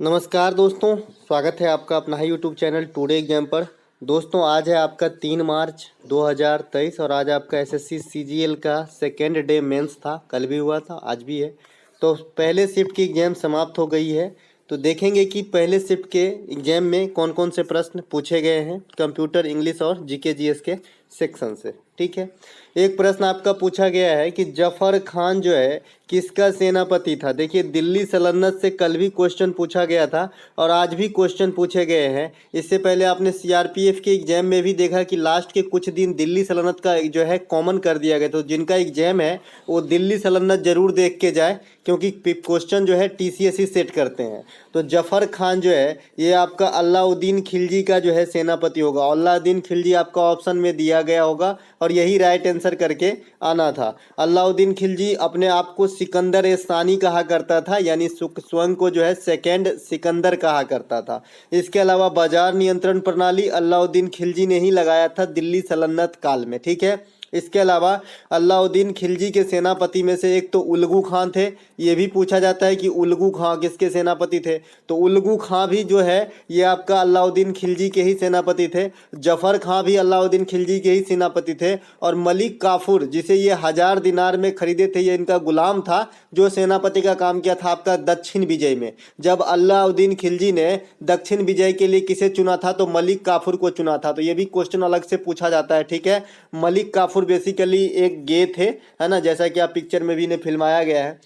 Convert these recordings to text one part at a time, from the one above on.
नमस्कार दोस्तों, स्वागत है आपका अपना ही यूट्यूब चैनल टुडे एग्जाम पर। दोस्तों आज है आपका 3 मार्च 2023 और आज आपका एसएससी सीजीएल का सेकेंड डे मेंस था। कल भी हुआ था, आज भी है। तो पहले शिफ्ट की एग्जाम समाप्त हो गई है। तो देखेंगे कि पहले शिफ्ट के एग्जाम में कौन कौन से प्रश्न पूछे गए हैं कंप्यूटर, इंग्लिश और जीके जीएस के सेक्शन से। ठीक है, एक प्रश्न आपका पूछा गया है कि जफर खान जो है किसका सेनापति था। देखिए, दिल्ली सल्तनत से कल भी क्वेश्चन पूछा गया था और आज भी क्वेश्चन पूछे गए हैं। इससे पहले आपने सीआरपीएफ के एग्जाम में भी देखा कि लास्ट के कुछ दिन दिल्ली सल्तनत का जो है कॉमन कर दिया गया। तो जिनका एग्जाम है वो दिल्ली सल्तनत जरूर देख के जाए, क्योंकि क्वेश्चन जो है टीसीएस सेट करते हैं। तो जफर खान जो है ये आपका अलाउद्दीन खिलजी का जो है सेनापति होगा। अलाउद्दीन खिलजी आपका ऑप्शन में दिया गया होगा और यही राइट आंसर करके आना था। अलाउद्दीन खिलजी अपने आप को सिकंदर ए सानी कहा करता था, यानी स्वयं को जो है सेकेंड सिकंदर कहा करता था। इसके अलावा बाजार नियंत्रण प्रणाली अलाउद्दीन खिलजी ने ही लगाया था दिल्ली सल्तनत काल में। ठीक है, इसके अलावा अलाउद्दीन खिलजी के सेनापति में से एक तो उल्गू खां थे। ये भी पूछा जाता है कि उल्गू खां किसके सेनापति थे। तो उल्गू खां भी जो है ये आपका अलाउद्दीन खिलजी के ही सेनापति थे। जफर खां भी अलाउद्दीन खिलजी के ही सेनापति थे। और मलिक काफूर, जिसे ये 1000 दिनार में खरीदे थे, ये इनका गुलाम था, जो सेनापति का काम किया था आपका दक्षिण विजय में। जब अलाउद्दीन खिलजी ने दक्षिण विजय के लिए किसे चुना था, तो मलिक काफूर को चुना था। तो ये भी क्वेश्चन अलग से पूछा जाता है। ठीक है, मलिक काफूर बेसिकली एक गे थे, है ना, जैसा कि आप पिक्चर में भी इन्हें फिल्माया गया है।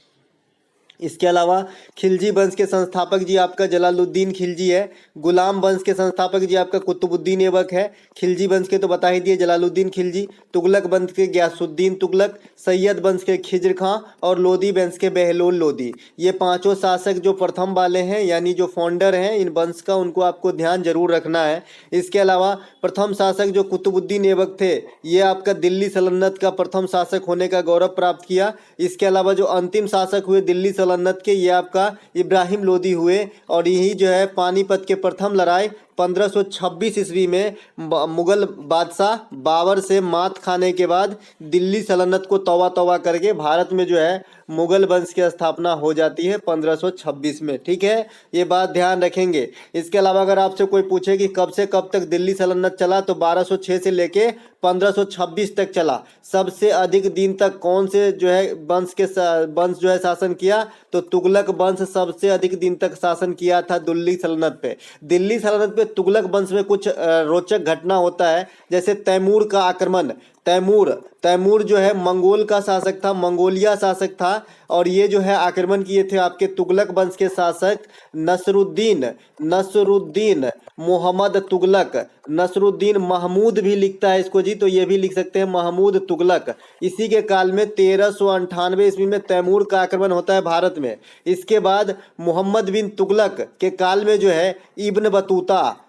इसके अलावा खिलजी वंश के संस्थापक जी आपका जलालुद्दीन खिलजी है। गुलाम वंश के संस्थापक जी आपका कुतुबुद्दीन ऐबक है। खिलजी वंश के तो बता ही दिए, जलालुद्दीन खिलजी। तुगलक वंश के गयासुद्दीन तुगलक, सैयद वंश के खिज्र खां और लोदी वंश के बहलोल लोदी। ये पांचों शासक जो प्रथम वाले हैं, यानी जो फाउंडर हैं इन वंश का, उनको आपको ध्यान जरूर रखना है। इसके अलावा प्रथम शासक जो कुतुबुद्दीन ऐबक थे, ये आपका दिल्ली सल्तनत का प्रथम शासक होने का गौरव प्राप्त किया। इसके अलावा जो अंतिम शासक हुए दिल्ली सल्तनत के, ये आपका इब्राहिम लोदी हुए। और यही जो है पानीपत के प्रथम लड़ाई 1526 ईस्वी में मुगल बादशाह बाबर से मात खाने के बाद दिल्ली सल्तनत को तौबा तौबा करके भारत में जो है मुगल वंश की स्थापना हो जाती है 1526 में। ठीक है, ये बात ध्यान रखेंगे। इसके अलावा अगर आपसे कोई पूछे कि कब से कब तक दिल्ली सल्तनत चला, तो 1206 से लेके 1526 तक चला। सबसे अधिक दिन तक कौन से जो है वंश जो है शासन किया, तो तुगलक वंश सबसे अधिक दिन तक शासन किया था दिल्ली सल्तनत पे। दिल्ली सल्तनत पे तुगलक वंश में कुछ रोचक घटना होता है, जैसे तैमूर का आक्रमण। तैमूर जो है मंगोल का शासक था, मंगोलिया शासक था, और ये जो है आक्रमण किए थे आपके तुगलक वंश के शासक नसरुद्दीन मोहम्मद तुगलक। नसरुद्दीन महमूद भी लिखता है इसको जी, तो ये भी लिख सकते हैं महमूद तुगलक। इसी के काल में 1398 ईस्वी में तैमूर का आक्रमण होता है भारत में। इसके बाद मोहम्मद बिन तुगलक के काल में जो है इब्न बतूता,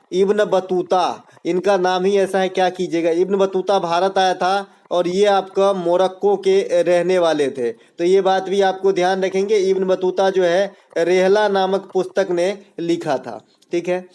इनका नाम ही ऐसा है, क्या कीजिएगा। इब्न बतूता भारत आया था और ये आपका मोरक्को के रहने वाले थे। तो ये बात भी आपको ध्यान रखेंगे। इब्न बतूता जो है रेहला नामक पुस्तक ने लिखा था। ठीक है,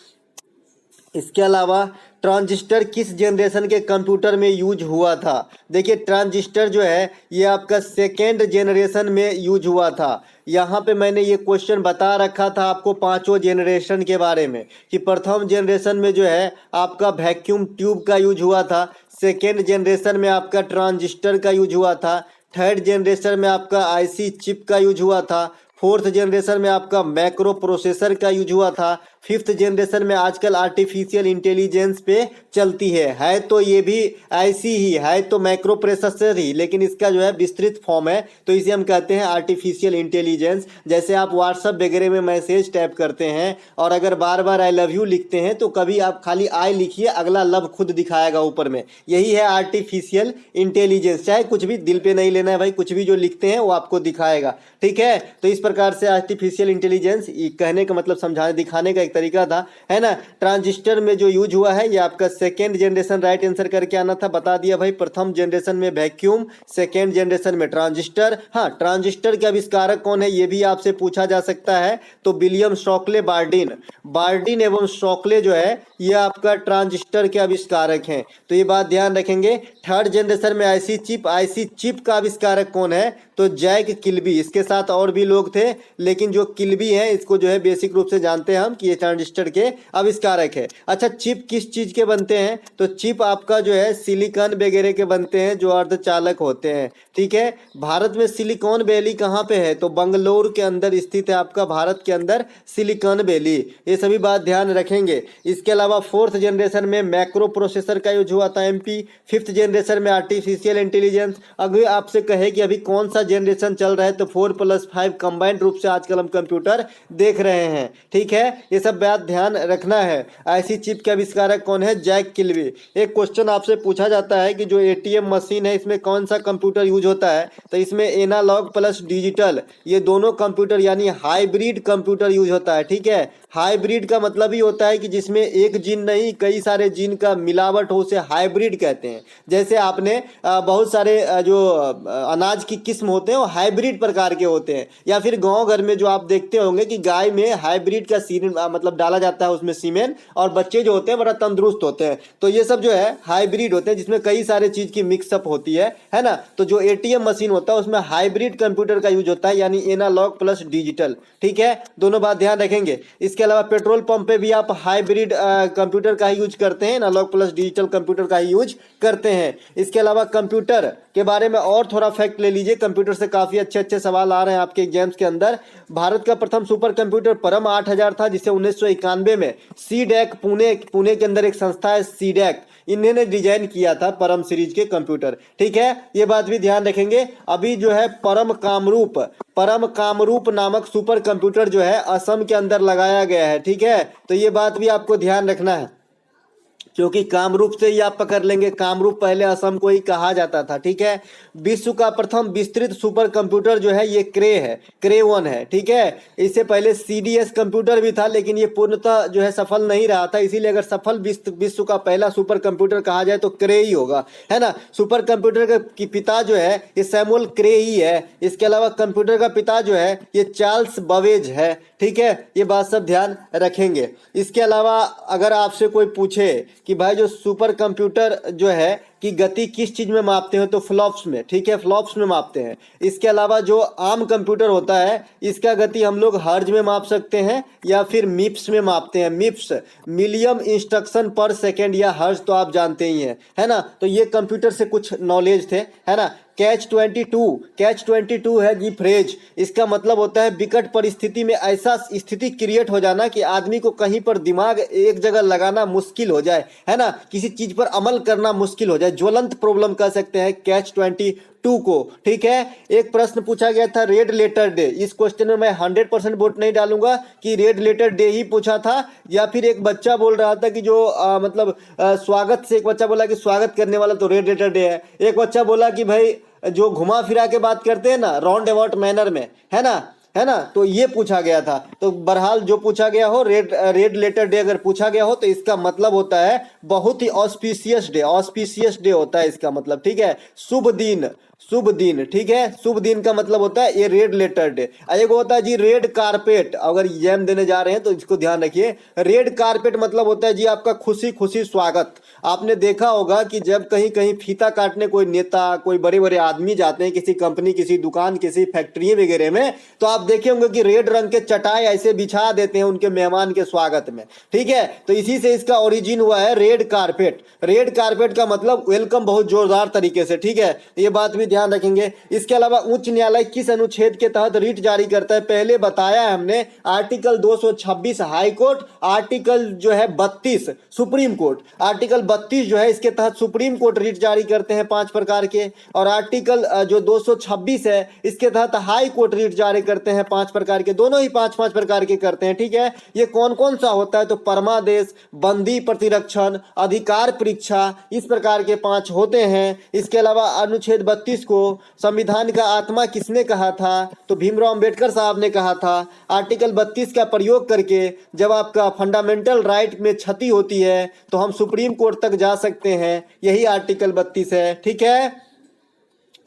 इसके अलावा ट्रांजिस्टर किस जनरेशन के कंप्यूटर में यूज हुआ था। देखिए, ट्रांजिस्टर जो है ये आपका सेकेंड जनरेशन में यूज हुआ था। यहाँ पे मैंने ये क्वेश्चन बता रखा था आपको पांचों जनरेशन के बारे में, कि प्रथम जनरेशन में जो है आपका वैक्यूम ट्यूब का यूज हुआ था। सेकेंड जनरेशन में आपका ट्रांजिस्टर का यूज हुआ था। थर्ड जनरेशन में आपका आईसी चिप का यूज हुआ था। फोर्थ जनरेशन में आपका मैक्रो प्रोसेसर का यूज हुआ था। फिफ्थ जनरेशन में आजकल आर्टिफिशियल इंटेलिजेंस पे चलती है तो ये भी ऐसी ही है, तो मैक्रो प्रोसेसर ही, लेकिन इसका जो है विस्तृत फॉर्म है, तो इसे हम कहते हैं आर्टिफिशियल इंटेलिजेंस। जैसे आप व्हाट्सएप वगैरह में मैसेज टाइप करते हैं और अगर बार बार आई लव यू लिखते हैं, तो कभी आप खाली आई लिखिए, अगला लव खुद दिखाएगा ऊपर में। यही है आर्टिफिशियल इंटेलिजेंस। चाहे कुछ भी दिल पे नहीं लेना है भाई, कुछ भी जो लिखते हैं वो आपको दिखाएगा। ठीक है, तो इस प्रकार से आर्टिफिशियल इंटेलिजेंस कहने का मतलब समझाने दिखाने का एक एक तरीका था, है ना। ट्रांजिस्टर में जो यूज हुआ है ये आपका सेकेंड जनरेशन, राइट आंसर करके आना था। बता दिया भाई, प्रथम जनरेशन में वैक्यूम, सेकेंड जनरेशन में ट्रांजिस्टर। हाँ, ट्रांजिस्टर के आविष्कारक कौन है ये भी आपसे पूछा जा सकता है, तो विलियम शॉकले बार्डिन। बार्डिन एवं शॉकले जो है ये आपका ट्रांजिस्टर के आविष्कारक हैं, तो ये बात ध्यान रखेंगे। थर्ड जनरेशन में आईसी चिप का आविष्कारक कौन है, तो जैक किल्बी। इसके साथ और भी लोग थे, लेकिन जो किल्बी है इसको जो है बेसिक रूप से जानते हैं हम कि ये ट्रांजिस्टर के आविष्कारक है। अच्छा, चिप किस चीज के बनते हैं, तो चिप आपका जो है सिलिकॉन वगैरह के बनते हैं जो अर्धचालक होते हैं, ठीक है। भारत में सिलिकॉन वैली कहाँ पे है, तो बंगलोर के अंदर स्थित है आपका, भारत के अंदर सिलिकॉन वैली। ये सभी बात ध्यान रखेंगे। इसके अलावा फोर्थ जनरेशन में मैक्रो प्रोसेसर का यूज हुआ था एमपी। फिफ्थ जनरेशन में आर्टिफिशियल इंटेलिजेंस। अगर आपसे कहे कि अभी कौन सा जनरेशन चल रहा है, तो 4+5 कंबाइंड रूप से आजकल हम कंप्यूटर देख रहे हैं, ठीक है। ये सब बात ध्यान रखना है। ऐसी चिप के आविष्कारक कौन है, जैक किल्बी। एक क्वेश्चन आपसे पूछा जाता है कि जो एटीएम मशीन है इसमें कौन सा कंप्यूटर यूज होता है, तो इसमें एनालॉग प्लस डिजिटल, ये दोनों कंप्यूटर यानी हाइब्रिड कंप्यूटर यूज होता है, ठीक है। हाइब्रिड का मतलब ही होता है कि जिसमें एक जीन नहीं कई सारे जीन का मिलावट हो, उसे हाइब्रिड कहते हैं। जैसे आपने बहुत सारे जो अनाज की किस्म होते हैं वो हाइब्रिड प्रकार के होते हैं, या फिर गांव घर में जो आप देखते होंगे कि गाय में हाइब्रिड का सीमेंट मतलब डाला जाता है उसमें सीमेंट, और बच्चे जो होते हैं बड़ा तंदुरुस्त होते हैं, तो ये सब जो है हाइब्रिड होते हैं जिसमें कई सारे चीज की मिक्सअप होती है ना। तो जो एटीएम मशीन होता है उसमें हाइब्रिड कंप्यूटर का यूज होता है, यानी एनालॉग प्लस डिजिटल, ठीक है। दोनों बात ध्यान रखेंगे। इसके अलावा पेट्रोल पंप पे भी आप हाइब्रिड कंप्यूटर का ही यूज करते हैं, एनालॉग प्लस डिजिटल कंप्यूटर का ही यूज करते हैं। इसके अलावा कंप्यूटर के बारे में और थोड़ा फैक्ट ले लीजिए, कंप्यूटर से काफी अच्छे अच्छे सवाल आ रहे हैं आपके एग्जाम्स के अंदर। भारत का प्रथम सुपर कंप्यूटर परम 8000 था, जिसे 1991 में सीडैक पुणे के अंदर एक संस्था है सीडैक, इन्होंने डिजाइन किया था परम सीरीज के कंप्यूटर, ठीक है। ये बात भी ध्यान रखेंगे। अभी जो है परम कामरूप नामक सुपर कंप्यूटर जो है असम के अंदर लगाया गया है, ठीक है। तो ये बात भी आपको ध्यान रखना है, क्योंकि कामरूप से ही आप पकड़ लेंगे, कामरूप पहले असम को ही कहा जाता था, ठीक है। विश्व का प्रथम विस्तृत सुपर कंप्यूटर जो है ये क्रे 1 है, ठीक है। इससे पहले सीडीएस कंप्यूटर भी था, लेकिन ये पूर्णतः जो है सफल नहीं रहा था, इसीलिए अगर सफल विश्व का पहला सुपर कंप्यूटर कहा जाए तो क्रे ही होगा, है ना। सुपर कंप्यूटर की पिता जो है ये सैमुअल क्रे ही है। इसके अलावा कंप्यूटर का पिता जो है ये चार्ल्स बवेज है, ठीक है। ये बात सब ध्यान रखेंगे। इसके अलावा अगर आपसे कोई पूछे कि भाई जो सुपर कंप्यूटर जो है कि गति किस चीज में मापते हैं, तो फ्लॉप्स में, ठीक है, फ्लॉप्स में मापते हैं। इसके अलावा जो आम कंप्यूटर होता है इसका गति हम लोग हर्ज में माप सकते हैं या फिर मिप्स में मापते हैं। मिप्स मिलियन इंस्ट्रक्शन पर सेकेंड, या हर्ज तो आप जानते ही हैं, है ना। तो ये कंप्यूटर से कुछ नॉलेज थे, है ना। कैच 22 है जी फ्रेज। इसका मतलब होता है विकट परिस्थिति में ऐसा स्थिति क्रिएट हो जाना कि आदमी को कहीं पर दिमाग एक जगह लगाना मुश्किल हो जाए, है ना, किसी चीज पर अमल करना मुश्किल हो जाए, ज्वलंत प्रॉब्लम कह सकते हैं कैच 22 को, ठीक है। एक प्रश्न पूछा गया था रेड लेटर डे, इस क्वेश्चन में मैं 100% वोट नहीं डालूंगा कि रेड लेटर डे ही पूछा था, या फिर एक बच्चा बोल रहा था कि जो स्वागत से, एक बच्चा बोला कि स्वागत करने वाला तो रेड लेटर डे है, एक बच्चा बोला कि भाई जो घुमा फिरा के बात करते हैं ना राउंड अबाउट मैनर में, है ना, तो ये पूछा गया था। तो बहरहाल जो पूछा गया हो, रेड लेटर डे अगर पूछा गया हो तो इसका मतलब होता है बहुत ही ऑस्पिशियस डे होता है इसका मतलब, ठीक है। शुभ दिन, ठीक है। शुभ दिन का मतलब होता है ये रेड लेटर डे। एक होता है जी रेड कारपेट, अगर एग्जाम देने जा रहे हैं तो इसको ध्यान रखिए। रेड कारपेट मतलब होता है जी आपका खुशी स्वागत। आपने देखा होगा कि जब कहीं कहीं फीता काटने कोई नेता, कोई बड़े बड़े आदमी जाते हैं किसी कंपनी, किसी दुकान, किसी फैक्ट्री वगैरह में, तो आप देखे होंगे कि रेड रंग के चटाई ऐसे बिछा देते हैं उनके मेहमान के स्वागत में, ठीक है। तो इसी से इसका ओरिजिन हुआ है रेड कारपेट। रेड कारपेट का मतलब वेलकम बहुत जोरदार तरीके से, ठीक है। ये बात भी ध्यान रखेंगे। इसके अलावा उच्च न्यायालय किस अनुच्छेद के तहत रिट जारी करता है, पहले बताया है हमने, आर्टिकल 226 हाई कोर्ट, आर्टिकल जो है 32 सुप्रीम कोर्ट। आर्टिकल 32 जो है इसके तहत सुप्रीम कोर्ट रिट जारी करते हैं 5 प्रकार के, और आर्टिकल जो 226 है इसके तहत हाई कोर्ट रिट जारी करते हैं 5 प्रकार के, दोनों ही 5-5 प्रकार के करते हैं, ठीक है। ये कौन कौन सा होता है, तो परमादेश, बंदी प्रतिरक्षण, अधिकार परीक्षा, इस प्रकार के 5 होते हैं। इसके अलावा अनुच्छेद 32 19 को संविधान का आत्मा किसने कहा था? तो भीमराव अंबेडकर साहब ने कहा था। आर्टिकल 32 का प्रयोग करके जब आपका फंडामेंटल राइट में क्षति होती है तो हम सुप्रीम कोर्ट तक जा सकते हैं, यही आर्टिकल 32 है। ठीक है,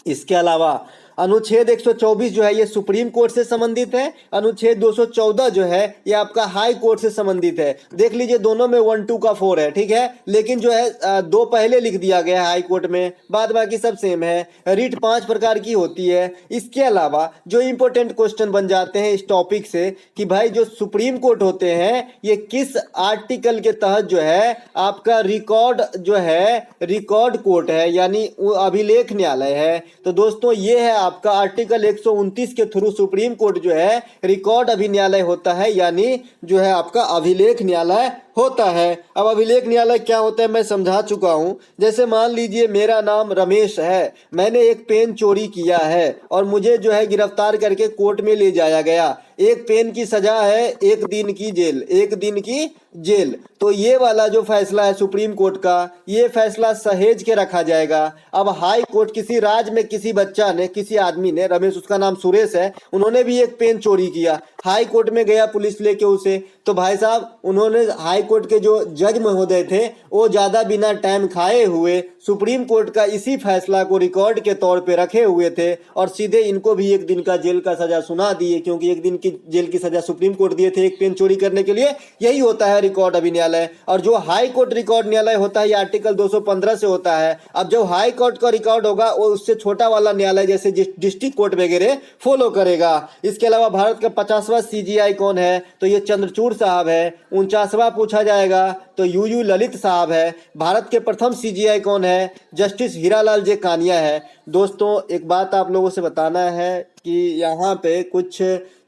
इसके अलावा अनुच्छेद 124 जो है ये सुप्रीम कोर्ट से संबंधित है, अनुच्छेद 214 जो है ये आपका हाई कोर्ट से संबंधित है। देख लीजिए दोनों में 1 2 का 4 है। ठीक है, लेकिन जो है 2 पहले लिख दिया गया है हाई कोर्ट में, बाद बाकी सब सेम है। रीट 5 प्रकार की होती है। इसके अलावा जो इंपॉर्टेंट क्वेश्चन बन जाते हैं इस टॉपिक से कि भाई जो सुप्रीम कोर्ट होते हैं ये किस आर्टिकल के तहत जो है आपका रिकॉर्ड जो है रिकॉर्ड कोर्ट है, यानी अभिलेख न्यायालय है। तो दोस्तों ये है आपका आर्टिकल 129 के थ्रू सुप्रीम कोर्ट जो है रिकॉर्ड अभिन्यायालय होता है, यानी जो है आपका अभिलेख न्यायालय होता है। अब अभिलेख न्यायालय क्या होता है मैं समझा चुका हूं। जैसे मान लीजिए मेरा नाम रमेश है, मैंने एक पेन चोरी किया है और मुझे जो है गिरफ्तार करके कोर्ट में ले जाया गया। एक पेन की सजा है 1 दिन की जेल, 1 दिन की जेल। तो ये वाला जो फैसला है सुप्रीम कोर्ट का, ये फैसला सहेज के रखा जाएगा। अब हाई कोर्ट किसी राज्य में किसी बच्चा ने, किसी आदमी ने, रमेश उसका नाम सुरेश है, उन्होंने भी एक पेन चोरी किया, हाई कोर्ट में गया पुलिस लेके उसे, तो भाई साहब उन्होंने हाई कोर्ट के जो जज महोदय थे वो ज्यादा बिना टाइम खाए हुए सुप्रीम कोर्ट का इसी फैसला को रिकॉर्ड के तौर पे रखे हुए थे और सीधे इनको भी 1 दिन का जेल का सजा सुना दिए, क्योंकि 1 दिन की जेल की सजा सुप्रीम कोर्ट दिए थे एक पेन चोरी करने के लिए। यही होता है रिकॉर्ड अभिन्यायालय। और जो हाई कोर्ट रिकॉर्ड न्यायालय होता है ये आर्टिकल 215 से होता है। अब जो हाई कोर्ट का रिकॉर्ड होगा वो उससे छोटा वाला न्यायालय जैसे डिस्ट्रिक्ट कोर्ट वगैरह फॉलो करेगा। इसके अलावा भारत का 50वां सीजीआई कौन है? तो ये चंद्रचूड़ साहब है। 49वां पूछा जाएगा तो यूयू ललित साहब है। भारत के प्रथम सीजीआई कौन है? जस्टिस हीरालाल जे कानिया है। दोस्तों एक बात आप लोगों से बताना है कि यहाँ पे कुछ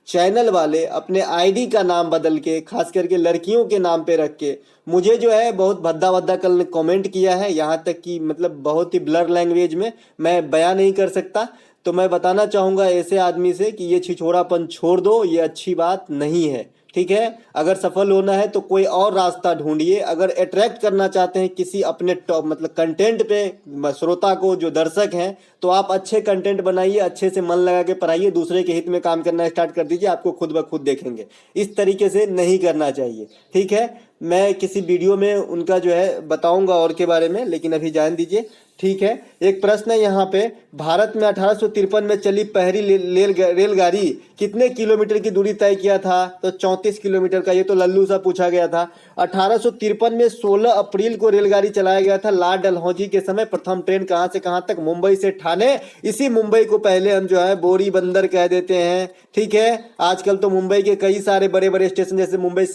चैनल वाले अपने आईडी का नाम बदल के, खास करके लड़कियों के नाम पे रख के, मुझे जो है बहुत भद्दा भद्दा कल कमेंट किया है, यहाँ तक कि मतलब बहुत ही ब्लर लैंग्वेज में मैं बयान नहीं कर सकता। तो मैं बताना चाहूँगा ऐसे आदमी से कि ये छिछोरापन छोड़ दो, ये अच्छी बात नहीं है। ठीक है, अगर सफल होना है तो कोई और रास्ता ढूंढिए। अगर अट्रैक्ट करना चाहते हैं किसी अपने टॉप मतलब कंटेंट पे श्रोता को, जो दर्शक हैं, तो आप अच्छे कंटेंट बनाइए, अच्छे से मन लगा के पढ़ाइए, दूसरे के हित में काम करना स्टार्ट कर दीजिए, आपको खुद ब खुद देखेंगे। इस तरीके से नहीं करना चाहिए। ठीक है, मैं किसी वीडियो में उनका जो है बताऊंगा और के बारे में, लेकिन अभी जान दीजिए। ठीक है, एक प्रश्न है यहाँ पे, भारत में 1853 में चली पहली रेलगाड़ी कितने किलोमीटर की दूरी तय किया था? तो 34 किलोमीटर का। ये तो लल्लू सा पूछा गया था। 1853 में 16 अप्रैल को रेलगाड़ी चलाया गया था लॉर्ड डलहौजी के समय। प्रथम ट्रेन कहाँ से कहाँ तक? मुंबई से ठाणे। इसी मुंबई को पहले हम जो है बोरी बंदर कह देते हैं। ठीक है, आजकल तो मुंबई के कई सारे बड़े बड़े स्टेशन, जैसे मुंबई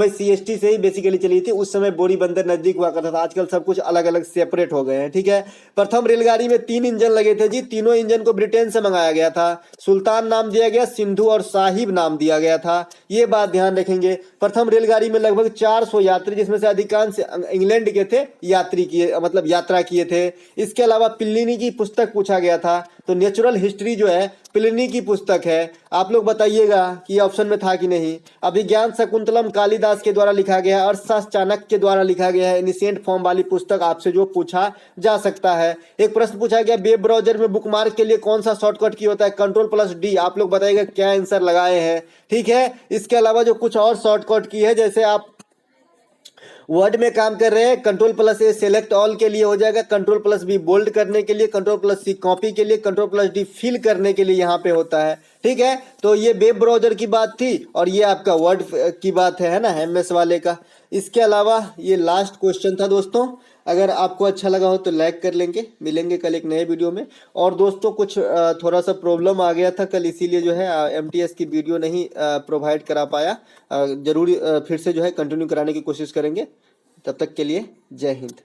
सीएसटी से ही बेसिकली चली थी, उस समय बोरी बंदर नजदीक हुआ करता था। आजकल सब कुछ अलग अलग सेपरेट हो गए हैं। ठीक है, प्रथम रेलगाड़ी में 3 इंजन लगे थे जी। तीनों इंजन को ब्रिटेन से मंगाया गया था। सुल्तान नाम दिया गया, सिंधु और साहिब नाम दिया गया था। ये बात ध्यान रखेंगे। प्रथम रेलगाड़ी में लगभग 400 यात्री, जिसमें से अधिकांश इंग्लैंड के थे, यात्रा किए थे। इसके अलावा प्लिनी की पुस्तक पूछा गया था। तो नेचुरल हिस्ट्री जो है प्लिनी की पुस्तक है। आप लोग बताइएगा कि ऑप्शन में था कि नहीं। अभिज्ञान शकुंतलम कालिदास के द्वारा लिखा गया है। अर्थशास्त्र चाणक्य के द्वारा लिखा गया है। एनिशिएंट फॉर्म वाली पुस्तक आपसे जो पूछा जा सकता है। एक प्रश्न पूछा गया, वेब ब्राउजर में बुकमार्क के लिए कौन सा शॉर्टकट की होता है? Ctrl+D। आप लोग बताइएगा क्या आंसर लगाए हैं। ठीक है, इसके अलावा जो कुछ और शॉर्टकट की है, जैसे आप वर्ड में काम कर रहे हैं, Ctrl+A सेलेक्ट ऑल के लिए हो जाएगा, Ctrl+B बोल्ड करने के लिए, Ctrl+C कॉपी के लिए, Ctrl+D फिल करने के लिए यहाँ पे होता है। ठीक है, तो ये वेब ब्राउजर की बात थी और ये आपका वर्ड की बात है ना, MS वाले का। इसके अलावा ये लास्ट क्वेश्चन था दोस्तों। अगर आपको अच्छा लगा हो तो लाइक कर लेंगे। मिलेंगे कल एक नए वीडियो में। और दोस्तों कुछ थोड़ा सा प्रॉब्लम आ गया था कल, इसीलिए जो है MTS की वीडियो नहीं प्रोवाइड करा पाया। जरूर फिर से जो है कंटिन्यू कराने की कोशिश करेंगे। तब तक के लिए जय हिंद।